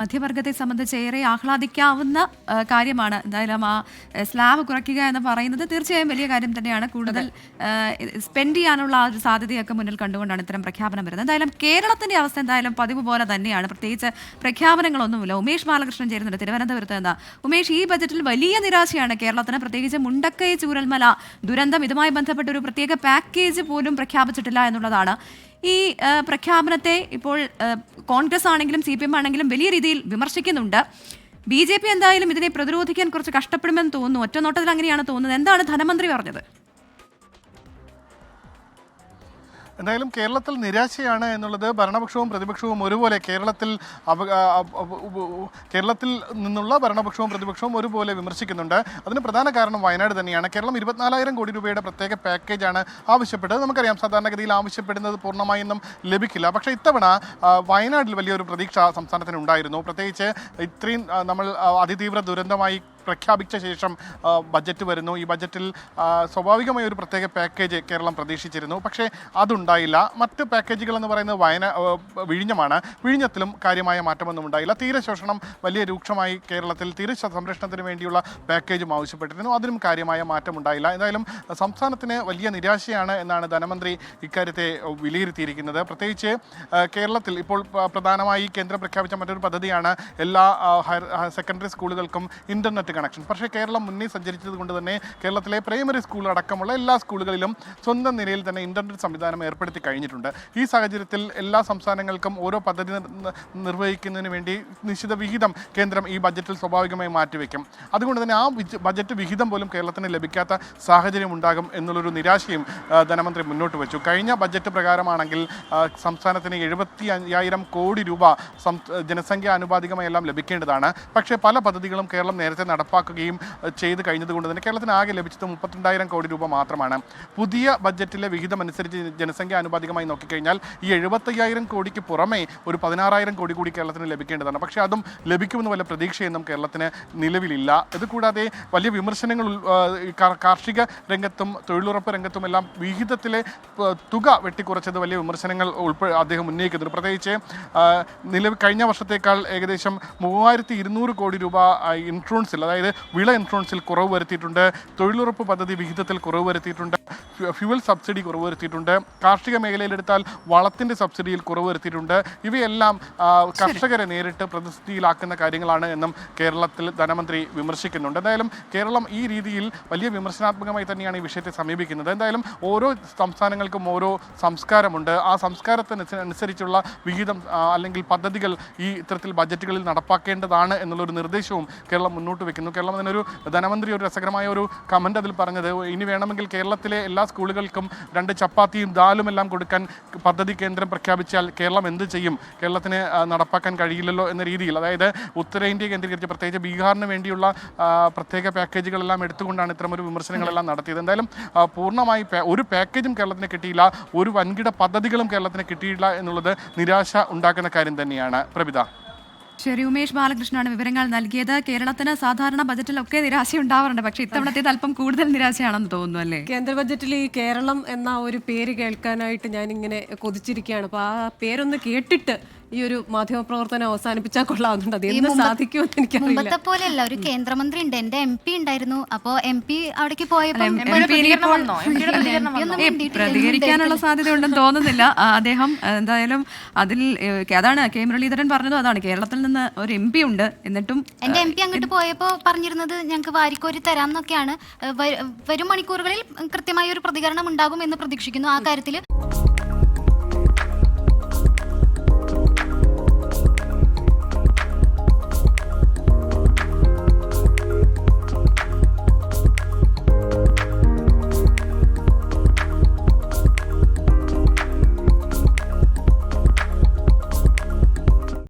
മധ്യവർഗത്തെ സംബന്ധിച്ച് ഏറെ ആഹ്ലാദിക്കാവുന്ന കാര്യമാണ്. എന്തായാലും ആ സ്ലാബ് കുറയ്ക്കുക എന്ന് പറയുന്നത് തീർച്ചയായും വലിയ കാര്യം തന്നെയാണ്. കൂടുതൽ സ്പെൻഡ് ചെയ്യാനുള്ള ആ ഒരു സാധ്യതയൊക്കെ മുന്നിൽ കണ്ടുകൊണ്ടാണ് ഇത്തരം പ്രഖ്യാപനം വരുന്നത്. എന്തായാലും കേരളത്തിന്റെ അവസ്ഥ എന്തായാലും പതിവ് പോലെ തന്നെയാണ്. പ്രത്യേകിച്ച് പ്രഖ്യാപനങ്ങളൊന്നുമില്ല. ഉമേഷ് ബാലകൃഷ്ണൻ ചേരുന്നുണ്ട് തിരുവനന്തപുരത്ത് നിന്ന്. ഉമേഷ്, ഈ ബജറ്റിൽ വലിയ നിരാശയാണ് കേരളത്തിന്. പ്രത്യേകിച്ച് മുണ്ടക്കൈ ചൂരൽമല ദുരന്തം, ഇതുമായി ബന്ധപ്പെട്ട ഒരു പ്രത്യേക പാക്കേജ് പോലും പ്രഖ്യാപിച്ചിട്ടില്ല എന്നുള്ളതാണ്. ഈ പ്രഖ്യാപനത്തെ ഇപ്പോൾ കോൺഗ്രസ് ആണെങ്കിലും CPM ആണെങ്കിലും വലിയ രീതിയിൽ വിമർശിക്കുന്നുണ്ട്. BJP എന്തായാലും ഇതിനെ പ്രതിരോധിക്കാൻ കുറച്ച് കഷ്ടപ്പെടുമെന്ന് തോന്നുന്നു. ഒറ്റ നോട്ടത്തിൽ അങ്ങനെയാണ് തോന്നുന്നത്. എന്താണ് ധനമന്ത്രി പറഞ്ഞത്? എന്തായാലും കേരളത്തിൽ നിരാശയാണ് എന്നുള്ളത് ഭരണപക്ഷവും പ്രതിപക്ഷവും ഒരുപോലെ കേരളത്തിൽ നിന്നുള്ള ഭരണപക്ഷവും പ്രതിപക്ഷവും ഒരുപോലെ വിമർശിക്കുന്നുണ്ട്. അതിന് പ്രധാന കാരണം വയനാട് തന്നെയാണ്. കേരളം 24,000 കോടി രൂപയുടെ പ്രത്യേക പാക്കേജാണ് ആവശ്യപ്പെട്ടത്. നമുക്കറിയാം, സാധാരണഗതിയിൽ ആവശ്യപ്പെടുന്നത് പൂർണ്ണമായൊന്നും ലഭിക്കില്ല. പക്ഷേ ഇത്തവണ വയനാട്ടിൽ വലിയൊരു പ്രതീക്ഷ സംസ്ഥാനത്തിന് ഉണ്ടായിരുന്നു. പ്രത്യേകിച്ച് ഇത്രയും നമ്മൾ അതിതീവ്ര ദുരന്തമായി പ്രഖ്യാപിച്ച ശേഷം ബജറ്റ് വരുന്നു. ഈ ബജറ്റിൽ സ്വാഭാവികമായ ഒരു പ്രത്യേക പാക്കേജ് കേരളം പ്രതീക്ഷിച്ചിരുന്നു. പക്ഷേ അതുണ്ടായില്ല. മറ്റ് പാക്കേജുകൾ എന്ന് പറയുന്നത് വിഴിഞ്ഞമാണ്. വിഴിഞ്ഞത്തിലും കാര്യമായ മാറ്റമൊന്നും ഉണ്ടായില്ല. തീരശോഷണം വലിയ രൂക്ഷമായി കേരളത്തിൽ. തീര സംരക്ഷണത്തിന് വേണ്ടിയുള്ള പാക്കേജും ആവശ്യപ്പെട്ടിരുന്നു. അതിനും കാര്യമായ മാറ്റം ഉണ്ടായില്ല. എന്തായാലും സംസ്ഥാനത്തിന് വലിയ നിരാശയാണ് എന്നാണ് ധനമന്ത്രി ഇക്കാര്യത്തെ വിലയിരുത്തിയിരിക്കുന്നത്. പ്രത്യേകിച്ച് കേരളത്തിൽ ഇപ്പോൾ പ്രധാനമായി കേന്ദ്രം പ്രഖ്യാപിച്ച മറ്റൊരു പദ്ധതിയാണ് എല്ലാ സെക്കൻഡറി സ്കൂളുകൾക്കും ഇൻ്റർനെറ്റ് കണക്ഷൻ. പക്ഷേ കേരളം മുന്നേ സഞ്ചരിച്ചത് കൊണ്ട് തന്നെ കേരളത്തിലെ പ്രൈമറി സ്കൂൾ അടക്കമുള്ള എല്ലാ സ്കൂളുകളിലും സ്വന്തം നിലയിൽ തന്നെ ഇൻ്റർനെറ്റ് സംവിധാനം ഏർപ്പെടുത്തി കഴിഞ്ഞിട്ടുണ്ട്. ഈ സാഹചര്യത്തിൽ എല്ലാ സംസ്ഥാനങ്ങൾക്കും ഓരോ പദ്ധതി നിർവഹിക്കുന്നതിന് വേണ്ടി നിശ്ചിത വിഹിതം കേന്ദ്രം ഈ ബജറ്റിൽ സ്വാഭാവികമായി മാറ്റിവെക്കും. അതുകൊണ്ട് തന്നെ ആ ബജറ്റ് വിഹിതം പോലും കേരളത്തിന് ലഭിക്കാത്ത സാഹചര്യം ഉണ്ടാകും എന്നുള്ളൊരു നിരാശയും ധനമന്ത്രി മുന്നോട്ട് വെച്ചു. കഴിഞ്ഞ ബജറ്റ് പ്രകാരമാണെങ്കിൽ സംസ്ഥാനത്തിന് 75,000 കോടി രൂപ ജനസംഖ്യ ആനുപാതികമായി എല്ലാം ലഭിക്കേണ്ടതാണ്. പക്ഷേ പല പദ്ധതികളും കേരളം നേരത്തെ നടപ്പാക്കുകയും ചെയ്ത് കഴിഞ്ഞതുകൊണ്ട് തന്നെ കേരളത്തിന് ആകെ ലഭിച്ചത് 32,000 കോടി രൂപ മാത്രമാണ്. പുതിയ ബജറ്റിലെ വിഹിതം അനുസരിച്ച് ജനസംഖ്യ ആനുപാതികമായി നോക്കിക്കഴിഞ്ഞാൽ ഈ 75,000 കോടിക്ക് പുറമെ ഒരു 16,000 കോടി കൂടി കേരളത്തിന് ലഭിക്കേണ്ടതാണ്. പക്ഷേ അതും ലഭിക്കുമെന്ന് വല്ല പ്രതീക്ഷയൊന്നും കേരളത്തിന് നിലവിലില്ല. ഇതുകൂടാതെ വലിയ വിമർശനങ്ങൾ കാർഷിക രംഗത്തും തൊഴിലുറപ്പ് രംഗത്തും എല്ലാം വിഹിതത്തിലെ തുക വെട്ടിക്കുറച്ചത് വലിയ വിമർശനങ്ങൾ അദ്ദേഹം ഉന്നയിക്കുന്നുണ്ട്. പ്രത്യേകിച്ച് കഴിഞ്ഞ വർഷത്തേക്കാൾ ഏകദേശം 3,200 കോടി രൂപ ഇൻഷുറൻസിൽ, അതായത് വിള ഇൻഷുറൻസിൽ കുറവ് വരുത്തിയിട്ടുണ്ട്. തൊഴിലുറപ്പ് പദ്ധതി വിഹിതത്തിൽ കുറവ് വരുത്തിയിട്ടുണ്ട്. ഫ്യൂവൽ സബ്സിഡി കുറവ് വരുത്തിയിട്ടുണ്ട്. കാർഷിക മേഖലയിലെടുത്താൽ വളത്തിൻ്റെ സബ്സിഡിയിൽ കുറവ് വരുത്തിയിട്ടുണ്ട്. ഇവയെല്ലാം കർഷകരെ നേരിട്ട് പ്രതിസന്ധിയിലാക്കുന്ന കാര്യങ്ങളാണ് എന്നും കേരളത്തിൽ ധനമന്ത്രി വിമർശിക്കുന്നുണ്ട്. എന്തായാലും കേരളം ഈ രീതിയിൽ വലിയ വിമർശനാത്മകമായി തന്നെയാണ് ഈ വിഷയത്തെ സമീപിക്കുന്നത്. എന്തായാലും ഓരോ സംസ്ഥാനങ്ങൾക്കും ഓരോ സംസ്കാരമുണ്ട്. ആ സംസ്കാരത്തിനനുസരിച്ചുള്ള വിഹിതം അല്ലെങ്കിൽ പദ്ധതികൾ ഈ ഇത്തരത്തിൽ ബജറ്റുകളിൽ നടപ്പാക്കേണ്ടതാണ് എന്നുള്ളൊരു നിർദ്ദേശവും കേരളം മുന്നോട്ട് വെക്കുന്നു. കേരളം അതിനൊരു ധനമന്ത്രി ഒരു രസകരമായ ഒരു കമൻ്റ് അതിൽ പറഞ്ഞത്, ഇനി വേണമെങ്കിൽ കേരളത്തിലെ എല്ലാ സ്കൂളുകൾക്കും 2 ചപ്പാത്തിയും ദാലും എല്ലാം കൊടുക്കാൻ പദ്ധതി കേന്ദ്രം പ്രഖ്യാപിച്ചാൽ കേരളം എന്ത് ചെയ്യും? കേരളത്തിന് നടപ്പാക്കാൻ കഴിയില്ലല്ലോ എന്ന രീതിയിൽ. അതായത് ഉത്തരേന്ത്യ കേന്ദ്രീകരിച്ച് പ്രത്യേകിച്ച് ബീഹാറിന് വേണ്ടിയുള്ള പ്രത്യേക പാക്കേജുകളെല്ലാം എടുത്തുകൊണ്ടാണ് ഇത്തരമൊരു വിമർശനങ്ങളെല്ലാം നടത്തിയത്. എന്തായാലും പൂർണ്ണമായി ഒരു പാക്കേജും കേരളത്തിന് കിട്ടിയില്ല, ഒരു വൻകിട പദ്ധതികളും കേരളത്തിന് കിട്ടിയില്ല എന്നുള്ളത് നിരാശ ഉണ്ടാക്കുന്ന കാര്യം തന്നെയാണ്. പ്രഭിത. ശരി, ഉമേഷ് ബാലകൃഷ്ണനാണ് വിവരങ്ങൾ നൽകിയത്. കേരളത്തിന് സാധാരണ ബജറ്റിലൊക്കെ നിരാശ ഉണ്ടാവാറുണ്ട്, പക്ഷേ ഇത്തവണത്തേത് അല്പം കൂടുതൽ നിരാശയാണെന്ന് തോന്നുന്നു അല്ലേ? കേന്ദ്ര ബജറ്റിൽ ഈ കേരളം എന്ന ഒരു പേര് കേൾക്കാനായിട്ട് ഞാനിങ്ങനെ കൊതിച്ചിരിക്കുകയാണ്. അപ്പോൾ ആ പേരൊന്ന് കേട്ടിട്ട് ഈ ഒരു മാധ്യമപ്രവർത്തനം അവസാനിപ്പിച്ചാൽ കൊള്ളാവുന്നുണ്ട്. അത് എന്ന് സാധിക്കുമെന്ന് എനിക്കറിയില്ല. മുമ്പത്തെ പോലെയല്ല, ഒരു കേന്ദ്രമന്ത്രി ഉണ്ട്, എന്റെ MP ഉണ്ടായിരുന്നു. അപ്പോ MP അവിടേക്ക് പോയപ്പോൾ പ്രതികരിക്കാനുള്ള സാധ്യത ഉണ്ടെന്ന് തോന്നുന്നില്ല. അദ്ദേഹം എന്തായാലും അതിൽ അതാണ് കെ മുരളീധരൻ പറഞ്ഞതും അതാണ്. കേരളത്തിൽ നിന്ന് ഒരു MP ഉണ്ട്, എന്നിട്ടും എന്റെ MP അങ്ങോട്ട് പോയപ്പോ പറഞ്ഞിരുന്നത് ഞങ്ങൾക്ക് വാരിക്കോരി തരാം എന്നൊക്കെയാണ്. വരും മണിക്കൂറുകളിൽ കൃത്യമായ ഒരു പ്രതികരണം ഉണ്ടാകും എന്ന് പ്രതീക്ഷിക്കുന്നു. ആ കാര്യത്തിൽ